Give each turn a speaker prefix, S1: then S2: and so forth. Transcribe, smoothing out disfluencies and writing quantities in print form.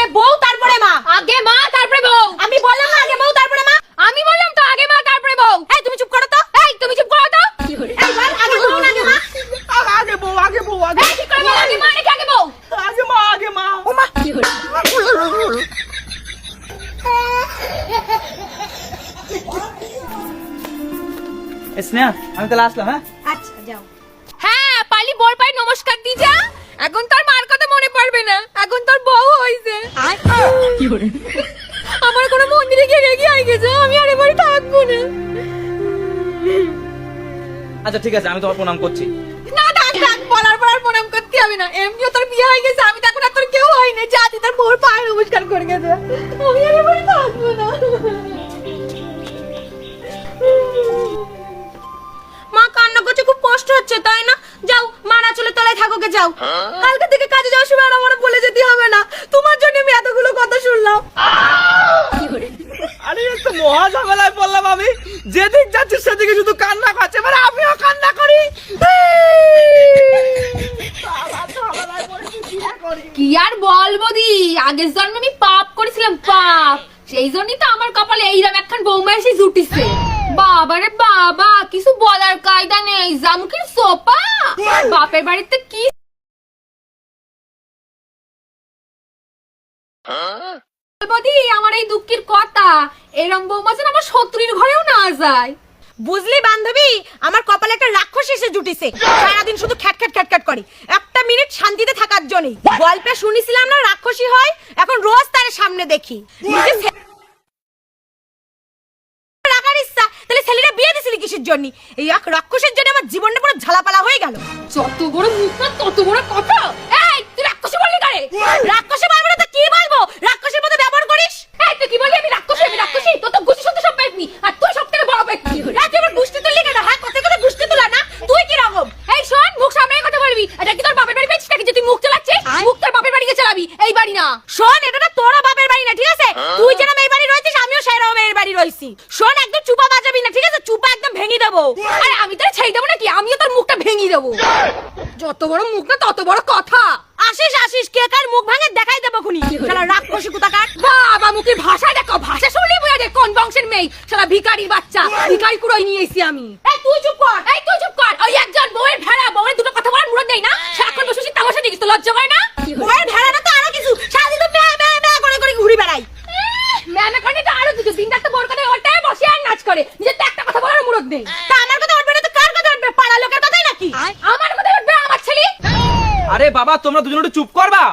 S1: আগে বউ তারপরে মা।
S2: আগে মা তারপরে বউ।
S1: আমি বললাম না আগে বউ তারপরে মা।
S2: আমি বললাম তো আগে মা তারপরে বউ।
S1: এই তুমি চুপ করো তো।
S2: এই তুমি চুপ করো তো।
S1: এই বল আগে বউ না আগে মা।
S3: আগে বউ আগে বউ আগে
S2: এই ঠিক করে বল আগে মা নাকি আগে বউ?
S3: আগে মা আগে মা।
S1: ও মা
S3: স্নেহা আমি তাহলে আসলাম। হ্যাঁ
S1: আচ্ছা যাও।
S2: হ্যাঁ পালি বল পাই নমস্কার দি যা। এখন তোর মার কথা মনে পড়বে না, এখন তোর বউ হইছে। আমার কোনো মন্দিরে গিয়ে রেগে আই গেছে, আমি আর এবারে থাকবো না।
S3: আচ্ছা ঠিক আছে আমি তোমার প্রণাম করছি।
S2: না থাক থাক, বলার পর আর প্রণাম করতে হবে না। এমনিও তোর বিয়ে হয়ে গেছে, আমি তো এখন আর তোর কেউ হয় না। জাতি তোর বউর পায়ে নমস্কার করে গেছে, আমি আর এবারে থাকবো না।
S1: মা কান্না করছে, খুব কষ্ট হচ্ছে তাই না? যাও মারা চলে তলায় থাকোকে যাও। কালকে থেকে কাজে যাওয়ার সময় আর আমার বলে যেতে হবে না। তোমার জন্য আমি এতগুলো কথা শুনলাম।
S3: আরে একটা মহা ঝামেলায় পড়লাম আমি। যেদিক যাচ্ছি সেদিকে শুধু কান্না করছে, মানে আমিও কান্না করি।
S2: কি আর বলবো দি, আগের জন্মে আমি পাপ করেছিলাম, পাপ। সেই জন্যই তো আমার কপালে এইরকম একখান বৌমা এসে জুটিছে। বাবারে বাবা, কিছু বলার কায়দা নেই, জামুকির সোপা। বাপের বাড়িতে কি বলবো আমার এই দুঃখের কথা। এরম বৌমা যেন আমার শত্রুর ঘরেও না যায়।
S1: বুঝলি বান্ধবী, আমার কপালে একটা রাক্ষস এসে জুটিছে। সারাদিন শুধু খ্যাটখ্যাট খ্যাটখ্যাট করি, একটা মিনিট শান্তিতে থাকার জন্য। গল্পে শুনেছিলাম না রাক্ষসী হয়, এখন রোজ তার সামনে দেখি। রাখার ইচ্ছা, তাহলে ছেলেরা বিয়ে দিছিলি কিসের জন্য? এই এক রাক্ষসের জন্য আমার জীবনটা পুরো ঝালাপালা হয়ে গেল।
S2: যত বড় মুখ না তত বড় কথা। এই তুই রাক্ষসী বললি কারে?
S1: রাক্ষসী বলবো না তো কি বলবো? রাক্ষসীর মতো ব্যবহার করিস।
S2: এই তুই কি বললি আমি রাক্ষসী? আমি রাক্ষসী? তো তো গুছি শুনতে সব পেটনি, আর তুই সব থেকে বড় পেটনি।
S1: তুই আমার গুষ্টি তুললি কেন? হ্যাঁ কথা কথা গুষ্টি তোলা না, তুই কি রকম?
S2: এই শোন, মুখ সামনে কথা বলবি। এটা কি তোর বাপের বাড়ি পেয়েছিস নাকি যে তুই মুখ চালাচ্ছিস? মুখ তোর বাপের বাড়িকে চালাবি, এই বাড়ি না।
S1: শোন, এটা না তোরা বাপের বাড়ি না, ঠিক আছে? তুই যেরকম এই বাড়ি রয়েছিস আমিও সেরকম এই বাড়ি রয়েছি। শোন, একদম চুপা বাজাবি না, ঠিক আছে? চুপা একদম ভেঙে দেবো।
S2: আরে আমি তোর ছেড়ে দেবো নাকি? আমিও তোর মুখটা ভেঙে দেবো। যত বড় মুখ না তত বড় কথা।
S1: আসিস আসিস, কে কার মুখ ভাঙে দেখাই দেবো খুনি। শালা রাক্ষসী কোথাকার।
S2: বাবা মুখের ভাষা দেখো, ভাষা শুনলেই বোঝা যায় কোন বংশের মেয়ে। শালা ভিখারির বাচ্চা, ভিখারি কুড়োই নিয়ে এসেছি আমি।
S1: এই তুই চুপ কর।
S2: এই তুই চুপ কর। ওই একজন বউয়ের ভেড়া, বউয়ের দুটো কথা বলার মুরত নেই না? সারাক্ষণ বসে বসে তামাশা দেখিস, তো লজ্জা করে না?
S1: ওর ভেড়াটা তো আরো কিছু, সারাদিন তো ম্যা ম্যা ম্যা করে করে ঘুরে বেড়াই।
S2: ম্যামে করে তো আরো কিছু, দিন রাত বড় কথা ওটাই বসে আর নাচ করে, নিজের তো একটা কথা বলার মুরত নেই।
S1: তা আমার কথা উঠবে না তো কার কথা উঠবে? পাড়া লোকের কথাই নাকি?
S2: আমার কথা উঠবে আমার ছেলে।
S3: আরে বাবা তোমরা দুজন একটু চুপ করবা।